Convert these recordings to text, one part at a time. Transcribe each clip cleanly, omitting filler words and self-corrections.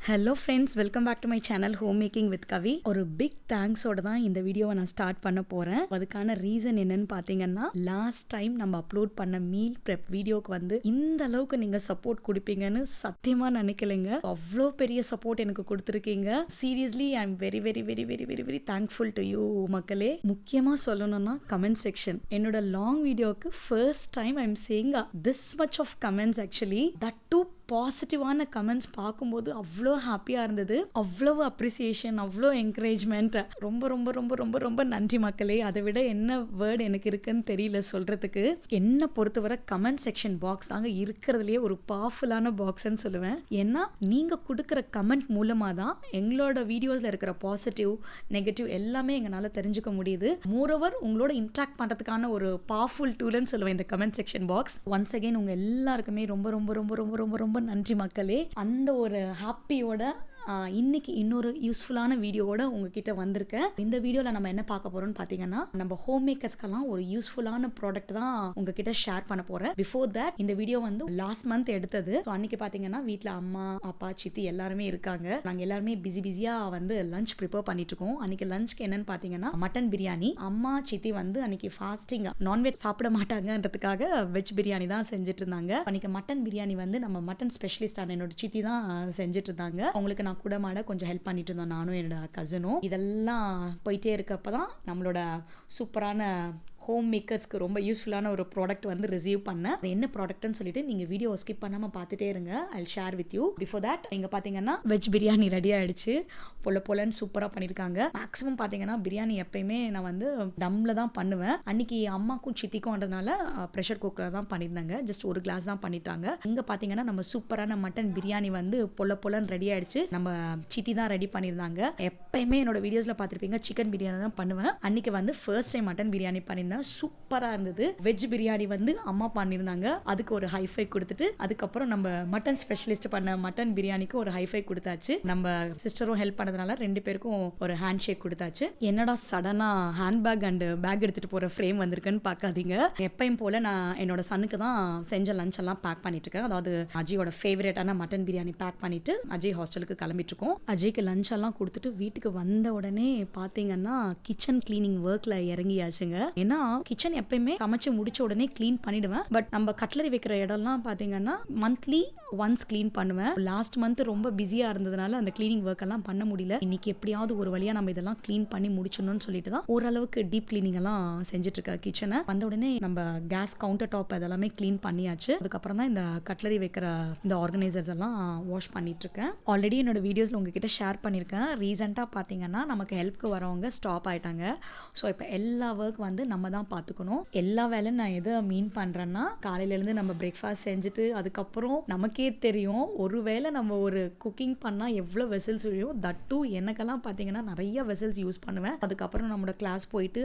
Hello friends, welcome back to my channel home making with Kavi. ஒரு big தேங்க்ஸோட தான் இந்த வீடியோவை நான் ஸ்டார்ட் பண்ண போகிறேன். அதுக்கான ரீசன் என்னன்னு பார்த்தீங்கன்னா, லாஸ்ட் டைம் நம்ம அப்லோட் பண்ண மீல் ப்ரெப் வீடியோக்கு வந்து இந்த அளவுக்கு நீங்கள் சப்போர்ட் கொடுப்பீங்கன்னு சத்தியமாக நினைக்கலைங்க. அவ்வளோ பெரிய சப்போர்ட் எனக்கு கொடுத்துருக்கீங்க. Seriously I am very very very very very very thankful to you மக்களே. முக்கியமாக சொல்லணும்னா கமெண்ட் செக்ஷன். என்னோட லாங் வீடியோவுக்கு first time I am saying this much of comments. Actually that too பாசிட்டிவான கமெண்ட்ஸ் பார்க்கும்போது அவ்வளோ ஹாப்பியாக இருந்தது. அவ்வளோ அப்ரிசியேஷன், அவ்வளோ என்கரேஜ்மெண்ட். ரொம்ப ரொம்ப ரொம்ப ரொம்ப ரொம்ப நன்றி மக்களே. அதை விட என்ன வேர்டு எனக்கு இருக்குன்னு தெரியல சொல்கிறதுக்கு. என்னை பொறுத்தவரை கமெண்ட் செக்ஷன் பாக்ஸ் தாங்க இருக்கிறதுலையே ஒரு பவர்ஃபுல்லான பாக்ஸ்ன்னு சொல்லுவேன். ஏன்னா நீங்கள் கொடுக்குற கமெண்ட் மூலமாக தான் எங்களோட வீடியோஸில் இருக்கிற பாசிட்டிவ் நெகட்டிவ் எல்லாமே எங்களால் தெரிஞ்சுக்க முடியுது. மோரோவர் உங்களோட இன்ட்ராக்ட் பண்ணுறதுக்கான ஒரு பவர்ஃபுல் டூல்னு சொல்லுவேன் இந்த comment section box. Once again உங்கள் எல்லாருக்குமே ரொம்ப ரொம்ப ரொம்ப ரொம்ப ரொம்ப ரொம்ப நன்றி மக்களே. அந்த ஒரு ஹாப்பியோட இன்னைக்கு இன்னொரு யூஸ்ஃபுல்லான வீடியோவோட உங்ககிட்ட வந்திருக்கேன். இந்த வீடியோவில் நம்ம என்ன பார்க்க போறோம்னு பார்த்தீங்கன்னா, நம்ம ஹோம் மேக்கர்ஸ்க்கெல்லாம் ஒரு யூஸ்ஃபுல்லான ப்ராடக்ட் தான் உங்ககிட்ட ஷேர் பண்ண போறேன். பிஃபோர் தட் இந்த வீடியோ வந்து லாஸ்ட் மந்த் எடுத்தது. அன்னைக்கு பார்த்தீங்கன்னா வீட்டில் அம்மா அப்பா சித்தி எல்லாருமே இருக்காங்க. நாங்கள் எல்லாருமே பிஸியாக வந்து லஞ்ச் ப்ரிப்பேர் பண்ணிட்டு இருக்கோம். அன்னைக்கு லஞ்ச்க்கு என்னன்னு பார்த்தீங்கன்னா மட்டன் பிரியாணி. அம்மா சித்தி வந்து அன்னைக்கு ஃபாஸ்டிங், நான்வெஜ் சாப்பிட மாட்டாங்கன்றதுக்காக வெஜ் பிரியாணி தான் செஞ்சுட்டு இருந்தாங்க. அன்னைக்கு மட்டன் பிரியாணி வந்து நம்ம மட்டன் ஸ்பெஷலிஸ்டான என்னோட சித்தி தான் செஞ்சுட்டு இருந்தாங்க. அவங்களுக்கு நான் கூட மாட கொஞ்சம் ஹெல்ப் பண்ணிட்டு இருந்தோம், நானும் என்னோட கசனும். இதெல்லாம் போயிட்டே இருக்கப்பதான் நம்மளோட சூப்பரான ஹோம் மேக்கர்ஸ்க்கு ரொம்ப யூஸ்ஃபுல்லான ஒரு ப்ராடக்ட் வந்து ரிசீவ் பண்ணேன். அது என்ன ப்ராடக்ட்னு சொல்லிட்டு நீங்கள் வீடியோ ஸ்கிப் பண்ணாமல் பார்த்துட்டே இருங்க. I will share with you. Before that இங்கே பார்த்தீங்கன்னா வெஜ் பிரியாணி ரெடி ஆகிடுச்சு. பொலன்னு சூப்பராக பண்ணியிருக்காங்க. மேக்ஸிமம் பார்த்தீங்கன்னா பிரியாணி எப்பயுமே நான் வந்து தம்மில் தான் பண்ணுவேன். அன்னைக்கு அம்மாக்கும் சித்திக்கும்ன்றதுனால ப்ரெஷர் குக்கரில் தான் பண்ணியிருந்தாங்க. ஜஸ்ட் ஒரு கிளாஸ் தான் பண்ணிட்டாங்க. இங்கே பார்த்தீங்கன்னா நம்ம சூப்பரான மட்டன் பிரியாணி வந்து பொலன்னு ரெடி ஆகிடுச்சு. நம்ம சித்தி தான் ரெடி பண்ணியிருந்தாங்க. எப்பயுமே என்னோட வீடியோஸில் பார்த்துருப்பீங்க சிக்கன் பிரியாணி தான் பண்ணுவேன். அன்னைக்கு வந்து ஃபர்ஸ்ட் டைம் மட்டன் பிரியாணி பண்ணியிருந்தேன். சூப்பரா இருந்தது. வெஜ் பிரியாணி வந்து அம்மா பண்ணியிருந்தாங்க. அதுக்கு ஒரு ஹைஃபை கொடுத்துட்டு அதுக்கப்புறம் நம்ம மட்டன் ஸ்பெஷலிஸ்ட் பண்ண மட்டன் பிரியாணிக்கு ஒரு ஹைஃபை கொடுத்தாச்சு. நம்ம சிஸ்டரும் ஹெல்ப் பண்ணதுனால ரெண்டு பேருக்கும் ஒரு ஹேண்ட் ஷேக் கொடுத்தாச்சு. என்னடா சடனா ஹேண்ட்பேக் அண்ட் பேக் எடுத்துட்டு போற ஃப்ரேம் வந்திருக்குன்னு பார்க்காதீங்க. எப்பயும் போல நான் என்னோட சனுக்கு தான் செஞ்ச லஞ்ச் எல்லாம் பேக் பண்ணிட்டு இருக்கேன். அதாவது அஜயோட ஃபேவரட்டான மட்டன் பிரியாணி பேக் பண்ணிட்டு அஜய் ஹாஸ்டலுக்கு கிளம்பிட்டு இருக்கோம். அஜய்க்கு லஞ்ச் எல்லாம் கொடுத்துட்டு வீட்டுக்கு வந்த உடனே பாத்தீங்கன்னா கிச்சன் கிளீனிங் ஒர்க்ல இறங்கியாச்சுங்க. ஏன்னா கிச்சன் எப்பயுமே சமைச்சு முடிச்ச உடனே கிளீன் பண்ணிடுவேன். பட் நம்ம கட்லரி வைக்கிற இடம்லாம் பாத்தீங்கன்னா மந்த்லி ஒன்ஸ் கிளீன் பண்ணுவேன். லாஸ்ட் மந்த் ரொம்ப பிஸியா இருந்ததுனால அந்த கிளீனிங் ஒர்க் எல்லாம் பண்ண முடியல. இன்னைக்கு எப்படியாவது ஒரு வழியா நம்ம இதெல்லாம் கிளீன் பண்ணி முடிச்சணும்னு சொல்லிட்டு தான் ஓரளவுக்கு டீப் கிளீனிங் எல்லாம் செஞ்சுட்டு இருக்க கிச்சனை. வந்த உடனே நம்ம கேஸ் கவுண்டர் டாப் அதெல்லாமே கிளீன் பண்ணியாச்சு. அதுக்கப்புறம் தான் இந்த கட்லரி வைக்கிற இந்த ஆர்கனைசர்ஸ் எல்லாம் வாஷ் பண்ணிட்டு இருக்கேன். ஆல்ரெடி என்னோட வீடியோஸ்ல உங்ககிட்ட ஷேர் பண்ணியிருக்கேன். ரீசெண்டா பாத்தீங்கன்னா நமக்கு ஹெல்ப்க்கு வரவங்க ஸ்டாப் ஆயிட்டாங்க. ஸோ இப்போ எல்லா ஒர்க் வந்து நம்ம தான் பார்த்துக்கணும். எல்லா வேலையும் நான் எதை மீன் பண்ணுறேன்னா, காலையிலேருந்து நம்ம பிரேக்ஃபாஸ்ட் செஞ்சுட்டு அதுக்கப்புறம் நமக்கே தெரியும் ஒருவேளை நம்ம ஒரு குக்கிங் பண்ணால் எவ்வளோ வெசல்ஸ் விழும். தட் டூ எனக்கெல்லாம் பார்த்தீங்கன்னா நிறைய வெசல்ஸ் யூஸ் பண்ணுவேன். அதுக்கப்புறம் நம்மளோட கிளாஸ் போயிட்டு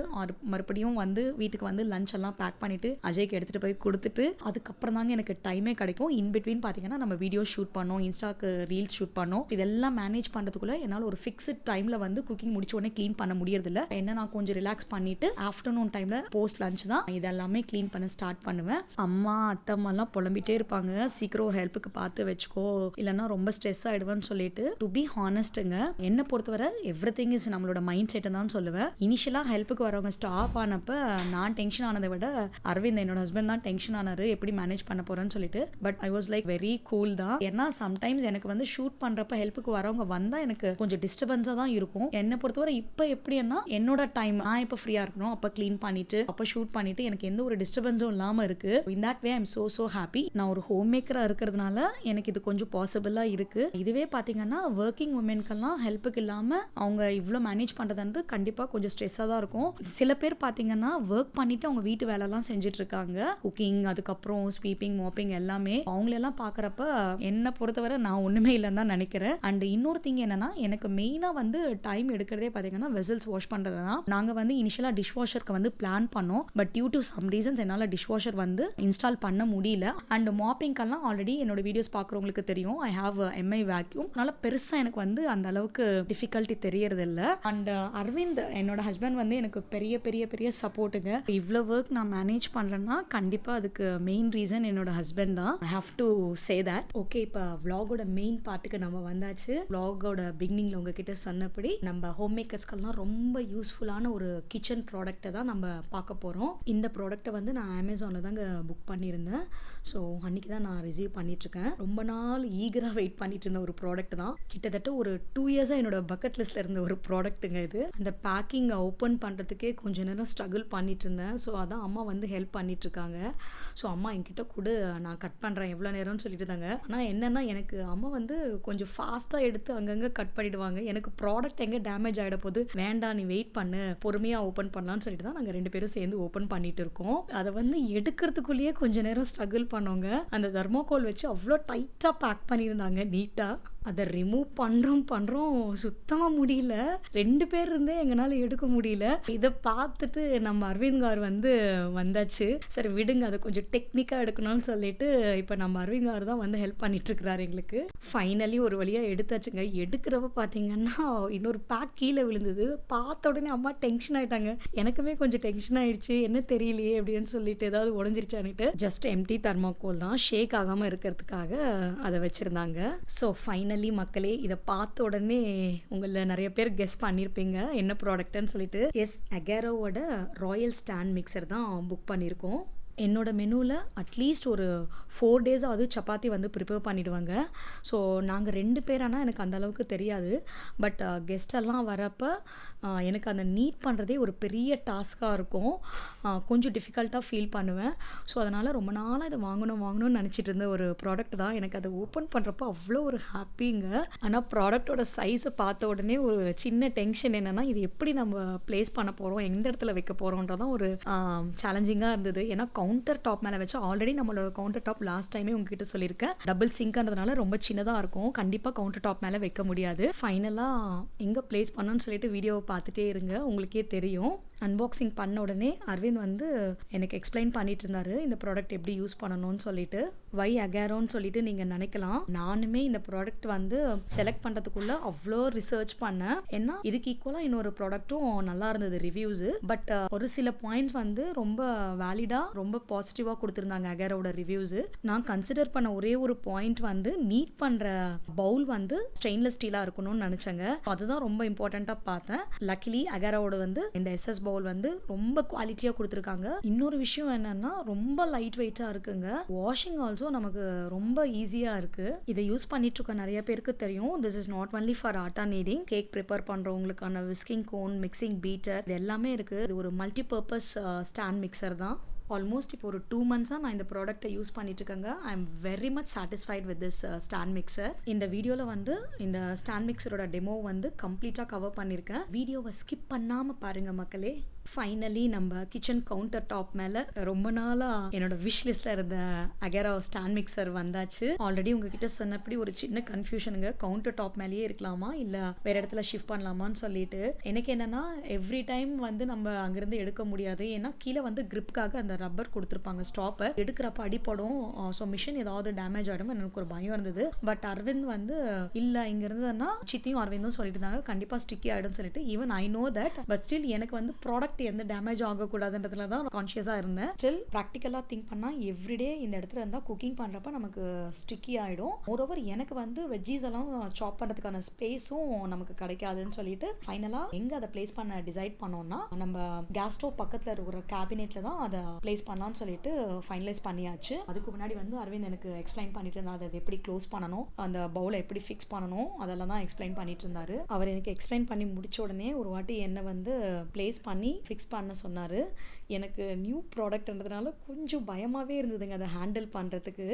மறுபடியும் வந்து வீட்டுக்கு வந்து லஞ்ச் எல்லாம் பேக் பண்ணிட்டு அஜய்க்கு எடுத்துகிட்டு போய் கொடுத்துட்டு அதுக்கப்புறம் தாங்க எனக்கு டைமே கிடைக்கும். இன்பிட்வீன் பார்த்தீங்கன்னா நம்ம வீடியோ ஷூட் பண்ணோம், இன்ஸ்டாக்கு ரீல்ஸ் ஷூட் பண்ணோம். இதெல்லாம் மேனேஜ் பண்ணுறதுக்குள்ள என்னால் ஒரு ஃபிக்ஸ்ட் டைமில் வந்து குக்கிங் முடிச்ச உடனே க்ளீன் பண்ண முடியறதில்ல. என்ன நான் கொஞ்சம் ரிலாக்ஸ் பண்ணிட்டு ஆஃப்டர்நூன் டைம்ல போஸ்ட் லஞ்ச் தான் இதெல்லாமே க்ளீன் பண்ண ஸ்டார்ட் பண்ணுவேன். அம்மா அத்தம்மாலாம் புலம்பிட்டே இருப்பாங்க, சீக்கிரம் ஹெல்ப்புக்கு பார்த்து வச்சுக்கோ, இல்லைன்னா ரொம்ப ஸ்ட்ரெஸ் ஆயிடுவேன்னு சொல்லிட்டு. டு பி ஹானஸ்ட்டுங்க, என்னை பொறுத்தவரை எவ்ரி திங் இஸ் நம்மளோட மைண்ட் செட்டை தான் சொல்லுவேன். இனிஷியலாக ஹெல்ப்புக்கு வரவங்க ஸ்டாப் ஆனப்ப நான் டென்ஷன் ஆனதை விட அரவிந்த் என்னோட ஹஸ்பண்ட் தான் டென்ஷன் ஆனாரு, எப்படி மேனேஜ் பண்ண போறேன்னு சொல்லிட்டு. But I was like very cool தான். ஏன்னா சம்டைம்ஸ் எனக்கு வந்து ஷூட் பண்றப்ப ஹெல்ப்புக்கு வரவங்க வந்தா எனக்கு கொஞ்சம் டிஸ்டர்பன்ஸா தான் இருக்கும். என்னை பொறுத்தவரை இப்போ எப்படின்னா என்னோட டைம் நான் இப்போ ஃப்ரீயா இருக்கணும், அப்போ க்ளீன் பண்ணிட்டு அப்போ ஷூட் பண்ணிட்டு எனக்கு எந்த ஒரு டிஸ்டர்பன்ஸும் இல்லாம இருக்கு. In that way I am so happy. நான் ஒரு ஹோம் மேக்கரா இருக்கிறதுனால எனக்கு இது கொஞ்சம் பாசிபிளா இருக்கு. இதுவே பாத்தீங்கன்னா ஒர்க்கிங் உமன்க்கெல்லாம் ஹெல்ப்புக்கு இல்லாம அவங்க இவ்வளோ மேனேஜ் பண்றது கண்டிப்பா கொஞ்சம் ஸ்ட்ரெஸ்ஸா தான் இருக்கும். சில பேர் பாத்தீங்கன்னா ஒர்க் பண்ணிட்டு அவங்க வீட்டு வேலை எல்லாம் செஞ்சுட்டு இருக்காங்க, குக்கிங் அதுக்கப்புறம் ஸ்வீப்பிங் மாப்பிங் எல்லாமே. அவங்களெல்லாம் பாக்குறப்ப என்னை பொறுத்தவரை நான் ஒண்ணுமே இல்லைன்னு தான் நினைக்கிறேன். அண்ட் இன்னொரு திங் என்னன்னா, எனக்கு மெயினா வந்து டைம் எடுக்கிறதே பாத்தீங்கன்னா வெசல்ஸ் வாஷ் பண்றது தான். நாங்க வந்து இனிஷியலா டிஷ் வாஷருக்கு வந்து பிளான் பிளான் பண்ணோம். But due to some reasons என்னால் டிஷ் வாஷர் வந்து இன்ஸ்டால் பண்ண முடியல. அண்ட் மாப்பிங்கெல்லாம் ஆல்ரெடி என்னோட வீடியோஸ் பார்க்குறவங்களுக்கு தெரியும், ஐ ஹாவ் எம்ஐ வேக்யூம். அதனால பெருசாக எனக்கு வந்து அந்த அளவுக்கு டிஃபிகல்ட்டி தெரியறதில்ல. அண்ட் அரவிந்த் என்னோட ஹஸ்பண்ட் வந்து எனக்கு பெரிய பெரிய பெரிய சப்போர்ட்டுங்க. இவ்வளோ ஒர்க் நான் மேனேஜ் பண்ணுறேன்னா கண்டிப்பாக அதுக்கு மெயின் ரீசன் என்னோட ஹஸ்பண்ட் தான். I have to say that. Okay, இப்போ vlogோட மெயின் பார்ட்டுக்கு நம்ம வந்தாச்சு. vlogோட பிகினிங்ல உங்ககிட்ட சொன்னபடி நம்ம ஹோம் மேக்கர்ஸ்க்கெல்லாம் ரொம்ப யூஸ்ஃபுல்லான ஒரு கிச்சன் ப்ராடக்ட்டை தான் நம்ம பார்க்க போகிறோம். இந்த ப்ராடக்ட்டை வந்து நான் அமேசானில் தாங்க புக் பண்ணியிருந்தேன். ஸோ அன்றைக்கி தான் நான் ரிசீவ் பண்ணிட்டுருக்கேன். ரொம்ப நாள் ஈகராக வெயிட் பண்ணிட்டு இருந்த ஒரு ப்ராடக்ட் தான். கிட்டத்தட்ட ஒரு 2 இயர்ஸாக என்னோட பக்கெட் லிஸ்ட்டில் இருந்த ஒரு ப்ராடக்ட்டுங்க இது. அந்த பேக்கிங்கை ஓப்பன் பண்ணுறதுக்கே கொஞ்சம் நேரம் ஸ்ட்ரகிள் பண்ணிட்டு இருந்தேன். ஸோ அதான் அம்மா வந்து ஹெல்ப் பண்ணிட்டுருக்காங்க. ஸோ அம்மா என்கிட்ட கொடு, நான் கட் பண்ணுறேன், எவ்வளோ நேரம்னு சொல்லிட்டு தாங்க. ஆனால் என்னென்னா எனக்கு அம்மா வந்து கொஞ்சம் ஃபாஸ்ட்டாக எடுத்து அங்கங்கே கட் பண்ணிவிடுவாங்க. எனக்கு ப்ராடக்ட் எங்கே டேமேஜ் ஆகிட போது, வேண்டாம் நீ வெயிட் பண்ணு, பொறுமையாக ஓப்பன் பண்ணலான்னு சொல்லிட்டு தான் நாங்கள் 2 பேரும் சேர்ந்து ஓப்பன் பண்ணிட்டு இருக்கோம். அதை வந்து எடுக்கிறதுக்குள்ளேயே கொஞ்சம் நேரம் ஸ்ட்ரகிள் பண்ணோங்க. அந்த தர்மோகோல் வச்சு அவ்வளோ டைட்டாக பேக் பண்ணியிருந்தாங்க நீட்டாக. அதை ரிமூவ் பண்ணுறோம் சுத்தமாக முடியல. 2 பேர் இருந்தே எங்களால் எடுக்க முடியல. இதை பார்த்துட்டு நம்ம அரவிந்த் கார் வந்து வந்தாச்சு. சரி விடுங்க, அதை கொஞ்சம் டெக்னிக்காக எடுக்கணும்னு சொல்லிட்டு இப்போ நம்ம அரவிந்த் கார் தான் வந்து ஹெல்ப் பண்ணிட்டுருக்கிறாரு எங்களுக்கு. ஃபைனலி ஒரு வழியாக எடுத்தாச்சுங்க. எடுக்கிறப்ப பார்த்தீங்கன்னா இன்னொரு பேக் கீழே விழுந்தது. பார்த்த உடனே அம்மா டென்ஷன் ஆகிட்டாங்க. எனக்குமே கொஞ்சம் டென்ஷன் ஆகிடுச்சு, என்ன தெரியலையே அப்படின்னு சொல்லிட்டு ஏதாவது உடஞ்சிருச்சான்னுட்டு. ஜஸ்ட் எம்டி தர்மாக்கோல் தான், ஷேக் ஆகாமல் இருக்கிறதுக்காக அதை வச்சுருந்தாங்க. ஸோ ஃபைனலி மக்களே, இதை பார்த்த உடனே உங்களில் நிறைய பேர் கெஸ் பண்ணியிருப்பீங்க என்ன ப்ராடக்ட்னு சொல்லிட்டு. எஸ், அகேரோவோட ராயல் ஸ்டாண்ட் மிக்சர் தான் புக் பண்ணியிருக்கோம். என்னோட மெனுவில் அட்லீஸ்ட் ஒரு 4 டேஸாவது சப்பாத்தி வந்து ப்ரிப்பேர் பண்ணிவிடுவாங்க. ஸோ நாங்கள் 2 பேரானால் எனக்கு அந்த அளவுக்கு தெரியாது. பட் கெஸ்டெல்லாம் வரப்போ எனக்கு அந்த நீட் பண்ணுறதே ஒரு பெரிய டாஸ்காக இருக்கும். கொஞ்சம் டிஃபிகல்ட்டாக ஃபீல் பண்ணுவேன். ஸோ அதனால் ரொம்ப நாளாக இதை வாங்கணும்னு நினச்சிட்டு இருந்த ஒரு ப்ராடக்ட் தான். எனக்கு அதை ஓப்பன் பண்ணுறப்போ அவ்வளோ ஒரு ஹாப்பிங்க. ஆனால் ப்ராடக்டோட சைஸை பார்த்த உடனே ஒரு சின்ன டென்ஷன் என்னென்னா, இது எப்படி நம்ம ப்ளேஸ் பண்ண போகிறோம், எந்த இடத்துல வைக்க போகிறோன்றதான் ஒரு சேலஞ்சிங்காக இருந்தது. ஏன்னா கவுண்டர் டாப் மேலே வச்சு ஆல்ரெடி நம்மளோட கவுண்டர் டாப் லாஸ்ட் டைமே உங்ககிட்ட சொல்லியிருக்கேன், டபுள் சிங்க்ன்றதுனால ரொம்ப சின்னதாக இருக்கும். கண்டிப்பாக கவுண்டர் டாப் மேலே வைக்க முடியாது. ஃபைனலாக எங்கே ப்ளேஸ் பண்ணணும்னு சொல்லிட்டு வீடியோவை பார்த்துட்டே இருங்க, உங்களுக்கே தெரியும். அன்பாக்சிங் பண்ண உடனே அரவிந்த் வந்து எனக்கு எக்ஸ்பிளைன் பண்ணிட்டு இருந்தாரு இந்த ப்ராடக்ட் எப்படி யூஸ் பண்ணணும்னு சொல்லிட்டு. வை அகேரோன்னு சொல்லிட்டு நீங்கள் நினைக்கலாம். நானுமே இந்த ப்ராடக்ட் வந்து செலக்ட் பண்ணுறதுக்குள்ள அவ்வளோ ரிசர்ச் பண்ணேன். ஏன்னா இதுக்கு ஈக்குவலாக இன்னொரு ப்ராடக்ட்டும் நல்லா இருந்தது ரிவ்யூஸு. பட் ஒரு சில பாயிண்ட்ஸ் வந்து ரொம்ப வேலிடாக ரொம்ப பாசிட்டிவாக கொடுத்துருந்தாங்க அகேரோட ரிவ்யூஸு. நான் கன்சிடர் பண்ண ஒரே ஒரு பாயிண்ட் வந்து நீட் பண்ணுற பவுல் வந்து ஸ்டெயின்லெஸ் ஸ்டீலாக இருக்கணும்னு நினச்சேங்க. அதுதான் ரொம்ப இம்பார்ட்டண்ட்டாக பார்த்தேன். லக்கிலி அகேரோட வந்து இந்த எஸ்எஸ் பவுல் வந்து ரொம்ப குவாலிட்டியாக கொடுத்துருக்காங்க. இன்னொரு விஷயம் என்னன்னா ரொம்ப லைட் வெயிட்டாக இருக்குங்க. வாஷிங் ஆல்சோ நமக்கு ரொம்ப ஈஸியாக இருக்கு. இதை யூஸ் பண்ணிட்டு இருக்க நிறைய பேருக்கு தெரியும். This is not only for atta kneading. Cake prepare பண்ணுறவங்களுக்கான விஸ்கிங் கோன், மிக்சிங் பீட்டர், இது எல்லாமே இருக்கு. இது ஒரு மல்டி பர்பஸ் ஸ்டாண்ட் மிக்சர் தான். ஆல்மோஸ்ட் இப்போ ஒரு 2 மந்த்ஸாக நான் இந்த ப்ராடக்ட்டை யூஸ் பண்ணிட்டு இருக்கேங்க. I am very much satisfied with this stand mixer. இந்த வீடியோவில் வந்து இந்த ஸ்டாண்ட் மிக்சரோட டெமோ வந்து கம்ப்ளீட்டாக கவர் பண்ணியிருக்கேன். வீடியோவை ஸ்கிப் பண்ணாமல் பாருங்கள் மக்களே. ஃபைனலி நம்ம கிச்சன் கவுண்டர் டாப் மேலே ரொம்ப நாளாக என்னோட விஷ் லிஸ்ட்டில் இருந்த அகேரோ ஸ்டாண்ட் மிக்சர் வந்தாச்சு. ஆல்ரெடி உங்ககிட்ட சொன்னபடி ஒரு சின்ன கன்ஃபியூஷனுங்க, கவுண்டர் டாப் மேலேயே இருக்கலாமா இல்லை வேறு இடத்துல ஷிஃப்ட் பண்ணலாமான்னு சொல்லிட்டு. எனக்கு என்னென்னா எவ்ரி டைம் வந்து நம்ம அங்கேருந்து எடுக்க முடியாது. ஏன்னா கீழே வந்து கிரிப்காக அந்த ரப்பர் கொடுத்துருப்பாங்க ஸ்டாப்பை, எடுக்கிறப்ப அடிப்படும். ஸோ மிஷின் ஏதாவது டேமேஜ் ஆகிடும் எனக்கு ஒரு பயம் இருந்தது. பட் அரவிந்த் வந்து இல்லை இங்கே இருந்ததுன்னா சித்தியும் அரவிந்தும் சொல்லிட்டு இருந்தாங்க கண்டிப்பாக ஸ்டிக்கி ஆகிடும் சொல்லிட்டு. Even I know that, but still எனக்கு வந்து ப்ராடக்ட் எந்த டேமேஜ் ஆகக்கூடாதுன்றதுல தான் கான்ஷியஸாக இருந்தேன். ஸ்டில் ப்ராக்டிக்கலாக திங்க் பண்ணால் எவ்ரிடே இந்த இடத்துல இருந்தால் குக்கிங் பண்ணுறப்ப நமக்கு ஸ்டிக்கி ஆகிடும். மோரோவர் எனக்கு வந்து வெஜ்ஜீஸ் எல்லாம் சாப் பண்ணுறதுக்கான ஸ்பேஸும் நமக்கு கிடைக்காதுன்னு சொல்லிட்டு ஃபைனலாக எங்கே அதை பிளேஸ் பண்ண டிசைட் பண்ணோம்னா நம்ம கேஸ் ஸ்டோவ் பக்கத்தில் இருக்கிற கேபினெட்டில் தான் அதை பிளேஸ் பண்ணலாம்னு சொல்லிட்டு ஃபைனலைஸ் பண்ணியாச்சு. அதுக்கு முன்னாடி வந்து அரவிந்த் எனக்கு எக்ஸ்பிளைன் பண்ணிட்டு இருந்தார் அதை எப்படி க்ளோஸ் பண்ணணும், அந்த பவுலை எப்படி ஃபிக்ஸ் பண்ணணும், அதெல்லாம் தான் எக்ஸ்பிளைன் பண்ணிட்டு இருந்தாரு. அவர் எனக்கு எக்ஸ்பிளைன் பண்ணி முடிச்ச உடனே ஒரு வாட்டி என்னை வந்து பிளேஸ் பண்ணி ஃபிக்ஸ் பண்ண சொன்னார். எனக்கு நியூ ப்ராடக்ட்ன்றதுனால கொஞ்சம் பயமாகவே இருந்ததுங்க அதை ஹேண்டில் பண்ணுறதுக்கு.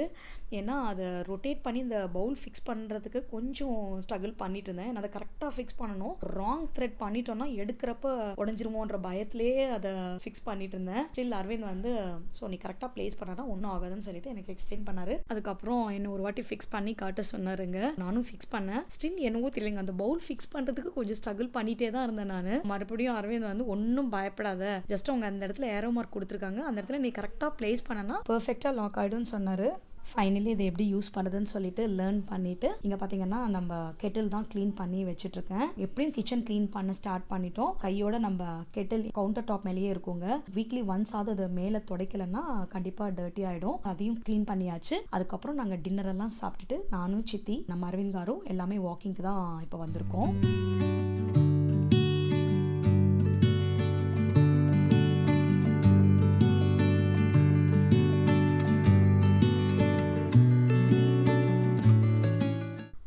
ஏன்னா அதை ரொட்டேட் பண்ணி இந்த பவுல் ஃபிக்ஸ் பண்ணுறதுக்கு கொஞ்சம் ஸ்ட்ரகிள் பண்ணிட்டு இருந்தேன். அதை கரெக்டாக ஃபிக்ஸ் பண்ணணும். ராங் த்ரெட் பண்ணிட்டோன்னா எடுக்கிறப்ப உடஞ்சிருமோன்ற பயத்திலே அதை ஃபிக்ஸ் பண்ணிட்டு இருந்தேன். ஸ்டில் அரவிந்த் வந்து ஸோ நீ கரெக்டாக பிளேஸ் பண்ணால் தான் ஒன்றும் ஆகாதுன்னு சொல்லிட்டு எனக்கு எக்ஸ்பிளைன் பண்ணார். அதுக்கப்புறம் என்ன ஒரு வாட்டி ஃபிக்ஸ் பண்ணி காட்ட சொன்னாருங்க. நானும் ஃபிக்ஸ் பண்ணேன். ஸ்டில் என்னவோ தெரியலைங்க, அந்த பவுல் ஃபிக்ஸ் பண்ணுறதுக்கு கொஞ்சம் ஸ்ட்ரகிள் பண்ணிகிட்டே தான் இருந்தேன் நான். மறுபடியும் அரவிந்த் வந்து ஒன்றும் பயப்படாத, ஜஸ்ட் அவங்க அந்த இடத்துல இடத்துல ஏரோ மார்க் கொடுத்துருக்காங்க, அந்த இடத்துல நீ கரெக்டாக ப்ளேஸ் பண்ணனா பர்ஃபெக்டாக லாக் ஆகிடும்னு சொன்னார். ஃபைனலி இதை எப்படி யூஸ் பண்ணுறதுன்னு சொல்லிட்டு லேர்ன் பண்ணிவிட்டு இங்கே பார்த்தீங்கன்னா நம்ம கெட்டில் தான் க்ளீன் பண்ணி வச்சுட்ருக்கேன். எப்படியும் கிச்சன் க்ளீன் பண்ண ஸ்டார்ட் பண்ணிட்டோம். கையோட நம்ம கெட்டில் கவுண்டர் டாப் மேலேயே இருக்குங்க. வீக்லி ஒன்ஸ் ஆகுது அதை மேலே துடைக்கலன்னா கண்டிப்பாக டர்ட்டி ஆகிடும். அதையும் க்ளீன் பண்ணியாச்சு. அதுக்கப்புறம் நாங்கள் டின்னர் எல்லாம் சாப்பிட்டுட்டு நானும் சித்தி நம்ம அரவிந்த் காரும் எல்லாமே வாக்கிங்க்கு தான் இப்போ வந்திருக்கோம்.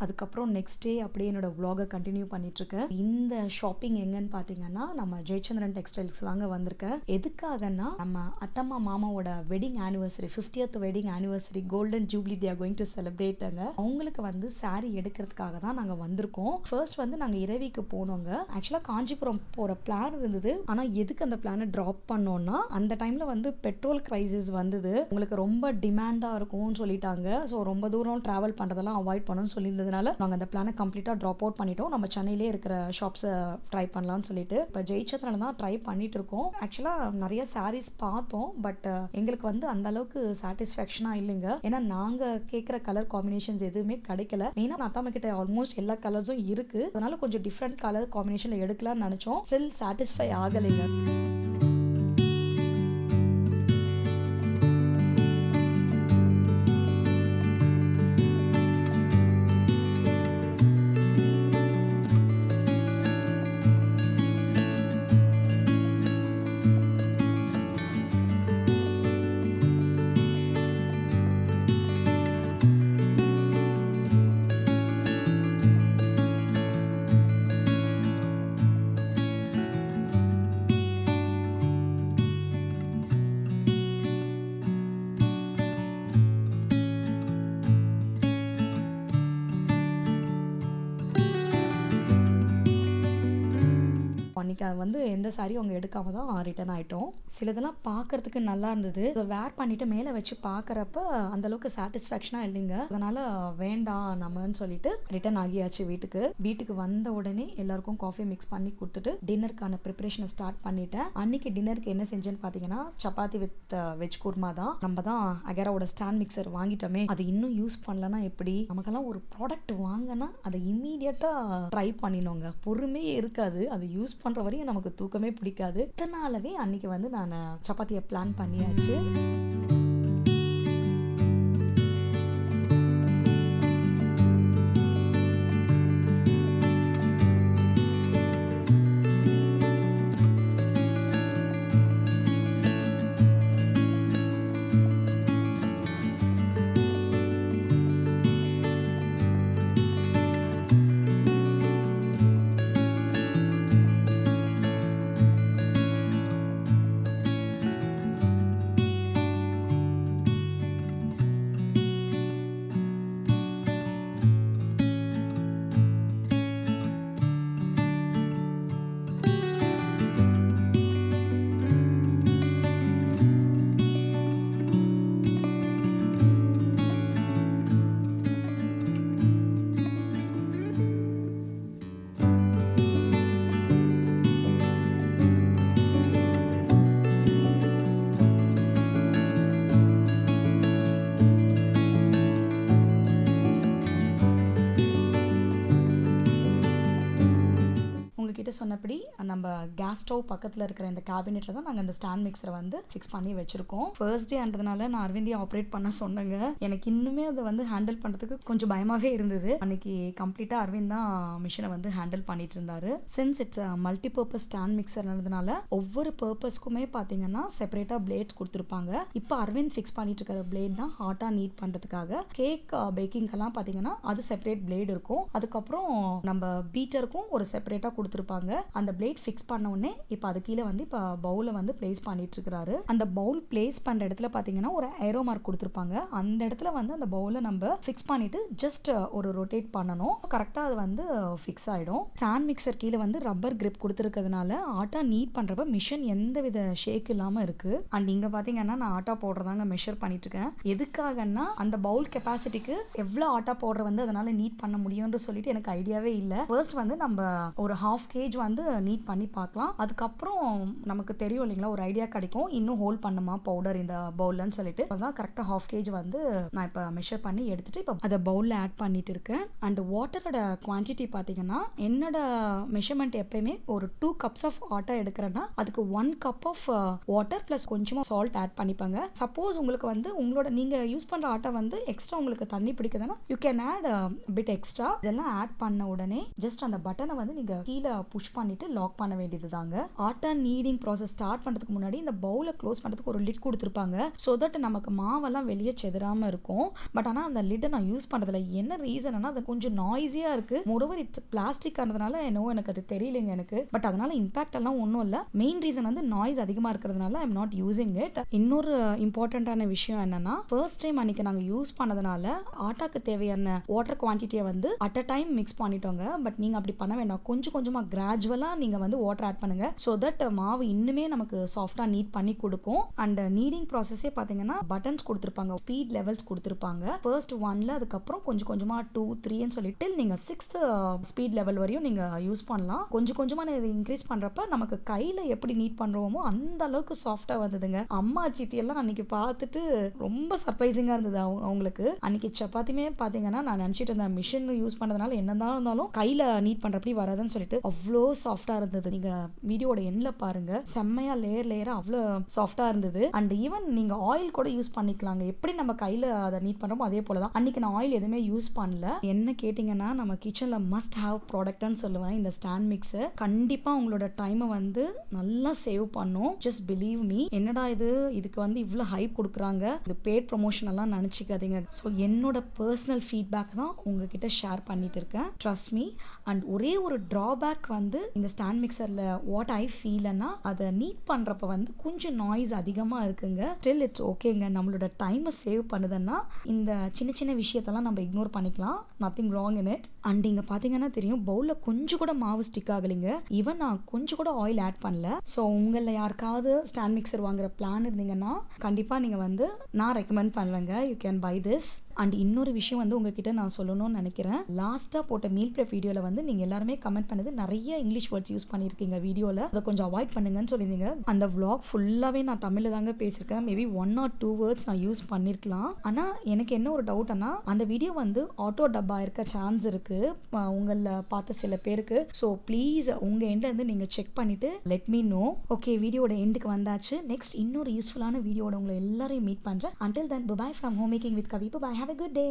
அதுக்கப்புறம் நெக்ஸ்ட் டே அப்படியே என்னோட vlog-அ கண்டினியூ பண்ணிட்டுருக்கேன். இந்த ஷாப்பிங் எங்கன்னு பார்த்தீங்கன்னா நம்ம ஜெயச்சந்திரன் டெக்ஸ்டைல்ஸ் தாங்க வந்திருக்கேன். எதுக்காகன்னா நம்ம அத்தம்மா மாமாவோட wedding anniversary 50th wedding anniversary golden jubilee they are going to செலிப்ரேட்டுங்க. அவங்களுக்கு வந்து saree எடுக்கிறதுக்காக தான் நாங்கள் வந்திருக்கோம். ஃபர்ஸ்ட் வந்து நாங்கள் இரவிக்கு போனோங்க. ஆக்சுவலாக காஞ்சிபுரம் போகிற பிளான் இருந்தது. ஆனால் எதுக்கு அந்த பிளானை ட்ராப் பண்ணோன்னா அந்த டைமில் வந்து பெட்ரோல் கிரைசிஸ் வந்தது. உங்களுக்கு ரொம்ப டிமாண்டாக இருக்கும்னு சொல்லிட்டாங்க. ஸோ ரொம்ப தூரம் ட்ராவல் பண்ணுறதெல்லாம் அவாய்ட் பண்ணணும்னு சொல்லியிருந்ததுனால நாங்கள் அந்த பிளானை கம்ப்ளீட்டாக ட்ராப் அவுட் பண்ணிட்டோம். நம்ம சென்னையிலே இருக்கிற ஷாப்ஸை ட்ரை பண்ணலாம்னு சொல்லிட்டு இப்போ ஜெயிச்சந்திரன் தான் ட்ரை பண்ணிட்டு இருக்கோம். ஆக்சுவலாக நிறைய சாரீஸ் பார்த்தோம். பட் எங்களுக்கு வந்து அந்த அளவுக்கு சாட்டிஸ்ஃபேக்ஷனாக இல்லைங்க. ஏன்னா நாங்கள் கேட்குற கலர் காம்பினேஷன்ஸ் எதுவுமே கிடைக்கல. மெயினாக அத்தாம கிட்ட ஆல்மோஸ்ட் எல்லா கலர்ஸும் இருக்கு. அதனால கொஞ்சம் டிஃப்ரெண்ட் கலர் காம்பினேஷனில் எடுக்கலாம்னு நினச்சோம். ஸ்டில் சாட்டிஸ்ஃபை ஆகலைங்க. அன்றைக்கி வந்து எந்த சாரியும் அவங்க எடுக்காம தான் ரிட்டர்ன் ஆகிட்டோம். சிலதெல்லாம் பார்க்குறதுக்கு நல்லா இருந்தது. அதை வேர் பண்ணிவிட்டு மேலே வச்சு பார்க்குறப்ப அந்தளவுக்கு சாட்டிஸ்ஃபேக்ஷனாக இல்லைங்க. அதனால் வேண்டாம் நம்மன்னு சொல்லிட்டு ரிட்டர்ன் ஆகியாச்சு வீட்டுக்கு. வீட்டுக்கு வந்த உடனே எல்லாருக்கும் காஃபி மிக்ஸ் பண்ணி கொடுத்துட்டு டின்னருக்கான ப்ரிப்பரேஷனை ஸ்டார்ட் பண்ணிட்டேன். அன்றைக்கி டின்னருக்கு என்ன செஞ்சேன்னு பார்த்தீங்கன்னா சப்பாத்தி வித் வெஜ் குருமா தான். நம்ம தான் அகேராவோட ஸ்டாண்ட் மிக்சர் வாங்கிட்டோமே, அது இன்னும் யூஸ் பண்ணலன்னா எப்படி? நமக்கெல்லாம் ஒரு ப்ராடக்ட் வாங்கினா அதை இம்மீடியட்டாக ட்ரை பண்ணினோங்க. பொறுமையே இருக்காது. அது யூஸ் பண்ணுற வரையும் நமக்கு தூக்கமே பிடிக்காது. இதனாலவே அன்னைக்கு வந்து நான் சப்பாத்தியை பிளான் பண்ணியாச்சு. சொன்னபடி நம்ம கேஸ் ஸ்டவ் பக்கத்தில் இருக்கிற இந்த கேபினெட்டில் தான் நாங்கள் இந்த ஸ்டாண்ட் மிக்சரை வந்து ஃபிக்ஸ் பண்ணி வச்சுருக்கோம். ஃபர்ஸ்ட் டேன்றதுனால நான் அரவிந்தியை ஆப்ரேட் பண்ண சொன்னேங்க. எனக்கு இன்னுமே அதை வந்து ஹேண்டில் பண்ணுறதுக்கு கொஞ்சம் பயமாகவே இருந்தது. அன்னைக்கு கம்ப்ளீட்டாக அரவிந்த் தான் மிஷினை வந்து ஹேண்டில் பண்ணிட்டு இருந்தாரு. Since it's multi purpose stand மிக்சர்ன்றதுனால ஒவ்வொரு பர்பஸ்க்குமே பார்த்தீங்கன்னா செப்பரேட்டாக பிளேட்ஸ் கொடுத்துருப்பாங்க. இப்போ அரவிந்த் ஃபிக்ஸ் பண்ணிட்டு இருக்கிற பிளேட் தான் ஹாட்டாக நீட் பண்ணுறதுக்காக. கேக் பேக்கிங்கெல்லாம் பார்த்தீங்கன்னா அது செப்பரேட் பிளேட் இருக்கும். அதுக்கப்புறம் நம்ம பீட்டருக்கும் ஒரு செப்பரேட்டாக கொடுத்துருப்பாங்க. அந்த பிளேட் ஃபிக்ஸ் பண்ண உடனே இப்போ அது கீழே வந்து இப்போ பவுலை வந்து பிளேஸ் பண்ணிட்டு இருக்கிறாரு. அந்த பவுல் பிளேஸ் பண்ணுற இடத்துல பார்த்தீங்கன்னா ஒரு ஏரோ மார்க் கொடுத்துருப்பாங்க. அந்த இடத்துல வந்து அந்த பவுலை நம்ம ஃபிக்ஸ் பண்ணிட்டு ஜஸ்ட் ஒரு ரொட்டேட் பண்ணணும். கரெக்டாக அது வந்து ஃபிக்ஸ் ஆகிடும். ஸ்டாண்ட் மிக்சர் கீழே வந்து ரப்பர் கிரிப் கொடுத்துருக்கிறதுனால ஆட்டா நீட் பண்ணுறப்ப மிஷின் எந்த வித ஷேக் இல்லாமல் இருக்கு. அண்ட் இங்கே பார்த்தீங்கன்னா நான் ஆட்டா போடுறதாங்க மெஷர் பண்ணிட்டு இருக்கேன். எதுக்காகன்னா அந்த பவுல் கெப்பாசிட்டிக்கு எவ்வளோ ஆட்டா போடுற வந்து அதனால நீட் பண்ண முடியும்னு சொல்லிட்டு எனக்கு ஐடியாவே இல்லை. ஃபர்ஸ்ட் வந்து நம்ம ஒரு 1/2 kg கேஜ் வந்து நீட் பண்ணி பார்க்கலாம். அதுக்கப்புறம் நமக்கு தெரியும் இல்லைங்களா, ஒரு ஐடியா கிடைக்கும் இன்னும் ஹோல்ட் பண்ணுமா பவுடர் இந்த பவுல்லன்னு சொல்லிட்டு. அதான் கரெக்டாக 1/2 கேஜ் வந்து நான் இப்போ மெஷர் பண்ணி எடுத்துட்டு இப்போ அதை பவுலில் ஆட் பண்ணிட்டு இருக்கேன். அண்ட் வாட்டரோட குவான்டிட்டி பார்த்தீங்கன்னா என்னோட மெஷர்மெண்ட் எப்பயுமே ஒரு 2 கப்ஸ் ஆஃப் வாட்டர் எடுக்கிறேன்னா அதுக்கு 1 கப் ஆஃப் வாட்டர் ப்ளஸ் கொஞ்சமாக சால்ட் ஆட் பண்ணிப்பாங்க. சப்போஸ் உங்களுக்கு வந்து உங்களோட நீங்கள் யூஸ் பண்ணுற ஆட்டை வந்து எக்ஸ்ட்ரா உங்களுக்கு தண்ணி பிடிக்குதுன்னா you can add bit extra. இதெல்லாம் ஆட் பண்ண உடனே ஜஸ்ட் அந்த பட்டனை வந்து நீங்கள் கீழே புஷ் பண்ணிட்டு லாக் பண்ண வேண்டியது தாங்க. ஆட்டா நீடிங் ப்ராசஸ் ஸ்டார்ட் பண்ணுறதுக்கு முன்னாடி இந்த பவுலை க்ளோஸ் பண்ணுறதுக்கு ஒரு லிட் கொடுத்துருப்பாங்க. ஸோ தட் நமக்கு மாவெல்லாம் வெளியே செதறாமல் இருக்கும். பட் ஆனால் அந்த லிட்டை நான் யூஸ் பண்ணுறதுல என்ன ரீசன்னா அது கொஞ்சம் நாய்ஸியாக இருக்குது. மோரோவர் இட்ஸ் பிளாஸ்டிக் ஆனதுனால என்னவோ எனக்கு அது தெரியலைங்க எனக்கு. பட் அதனால இம்பாக்ட் எல்லாம் ஒன்றும் இல்லை. மெயின் ரீசன் வந்து நாய்ஸ் அதிகமாக இருக்கிறதுனால I am not using it. இன்னொரு இம்பார்ட்டண்ட்டான விஷயம் என்னன்னா ஃபர்ஸ்ட் டைம் அன்னைக்கு நாங்கள் யூஸ் பண்ணதுனால ஆட்டாக்கு தேவையான வாட்டர் குவான்டிட்டியை வந்து அட் அ டைம் மிக்ஸ் பண்ணிட்டோங்க. பட் நீங்கள் அப்படி பண்ண வேண்டாம். கொஞ்சம் கொஞ்சமாக கிராஜுவலாக நீங்கள் வந்து வாட்டர் ஆட் பண்ணுங்க. ஸோ தட் மாவு இன்னுமே நமக்கு சாஃப்டாக நீட் பண்ணி கொடுக்கும். அண்ட் நீடிங் ப்ராசஸே பார்த்தீங்கன்னா பட்டன்ஸ் கொடுத்துருப்பாங்க, ஸ்பீட் லெவல்ஸ் கொடுத்துருப்பாங்க. ஃபர்ஸ்ட் 1ல அதுக்கப்புறம் கொஞ்சம் கொஞ்சமாக 2, 3ன்னு சொல்லிட்டு நீங்கள் 6th ஸ்பீட் லெவல் வரையும் நீங்கள் யூஸ் பண்ணலாம். கொஞ்சம் கொஞ்சமாக இதை இன்க்ரீஸ் பண்ணுறப்ப நமக்கு கையில் எப்படி நீட் பண்ணுறோமோ அந்த அளவுக்கு சாஃப்டாக வந்ததுங்க. அம்மா சித்தி எல்லாம் அன்னைக்கு பார்த்துட்டு ரொம்ப சர்ப்ரைசிங்காக இருந்தது அவங்களுக்கு. அன்னைக்கு சப்பாத்தியுமே பார்த்தீங்கன்னா நான் நினச்சிட்டு இருந்தேன் மிஷின் யூஸ் பண்ணதுனால என்னதான் இருந்தாலும் கையில் நீட் பண்ணுறப்படி வராதுன்னு சொல்லிட்டு அவ்வளோ சாஃப்டாக இருந்தது. நீங்கள் வீடியோட எண்ணில் பாருங்க, செம்மையாக லேயராக அவ்வளோ சாஃப்டாக இருந்தது. அண்ட் ஈவன் நீங்கள் ஆயில் கூட யூஸ் பண்ணிக்கலாங்க. எப்படி நம்ம கையில் அதை நீட் பண்ணுறோமோ அதே போல தான். அன்னைக்கு நான் ஆயில் எதுவுமே யூஸ் பண்ணல. என்ன கேட்டிங்கன்னா நம்ம கிச்சனில் மஸ்ட் ஹாவ் ப்ராடக்ட்னு சொல்லுவேன் இந்த ஸ்டாண்ட் மிக்ஸர். கண்டிப்பாக உங்களோட டைமை வந்து நல்லா சேவ் பண்ணும். Just believe me. என்னடா இதுக்கு வந்து இவ்வளோ ஹைப் கொடுக்குறாங்க, இது பேட் ப்ரொமோஷன் எல்லாம் நினச்சிக்காதீங்க. ஸோ என்னோட பர்சனல் ஃபீட்பேக் தான் உங்ககிட்ட ஷேர் பண்ணிட்டு இருக்கேன். Trust me. அண்ட் ஒரே ஒரு ட்ராபேக் வந்து இந்த ஸ்டாண்ட் மிக்சரில் வாட் ஐ ஃபீல்னா அதை நீட் பண்ணுறப்ப வந்து கொஞ்சம் நாய்ஸ் அதிகமாக இருக்குங்க. ஸ்டில் இட்ஸ் ஓகேங்க. நம்மளோட டைமை சேவ் பண்ணுதுன்னா இந்த சின்ன சின்ன விஷயத்தெல்லாம் நம்ம இக்னோர் பண்ணிக்கலாம். Nothing wrong in it. And இங்கே பார்த்தீங்கன்னா தெரியும் பவுலில் கொஞ்சம் கூட மாவு ஸ்டிக் ஆகலைங்க. ஈவன் நான் கொஞ்சம் கூட ஆயில் ஆட் பண்ணல. ஸோ உங்களில் யாருக்காவது ஸ்டாண்ட் மிக்சர் வாங்குற பிளான் இருந்தீங்கன்னா கண்டிப்பாக நீங்கள் வந்து நான் ரெக்கமெண்ட் பண்ணுறேங்க. You can buy this. And இன்னொரு விஷயம் வந்து உங்ககிட்ட நான் சொல்லணும்னு நினைக்கிறேன். லாஸ்ட்டாக போட்ட மீல் ப்ரெப் வீடியோவில் வந்து நீங்கள் எல்லாருமே கமெண்ட் பண்ணது நிறைய இங்கிலீஷ் வேர்ட்ஸ் யூஸ் பண்ணியிருக்கீங்க வீடியோவில். அதை கொஞ்சம் அவாய்ட் பண்ணுங்கன்னு சொல்லியிருந்தீங்க. அந்த vlog ஃபுல்லாகவே நான் தமிழில் தாங்க பேசியிருக்கேன். மேபி 1 or 2 வேர்ட்ஸ் நான் யூஸ் பண்ணியிருக்கலாம். ஆனால் எனக்கு என்ன ஒரு டவுட்னா அந்த வீடியோ வந்து ஆட்டோ டப்பா இருக்க சான்ஸ் இருக்குது உங்களில் பார்த்த சில பேருக்கு. ஸோ ப்ளீஸ் உங்கள் எண்ட்லேருந்து நீங்கள் செக் பண்ணிவிட்டு லெட் மீ நோ. ஓகே, வீடியோட எண்டுக்கு வந்தாச்சு. நெக்ஸ்ட் இன்னொரு யூஸ்ஃபுல்லான வீடியோட உங்களை எல்லாரையும் மீட் பண்ணுறேன். Until then, bye-bye from Homemaking with Kavi. Bye-bye. Have a good day.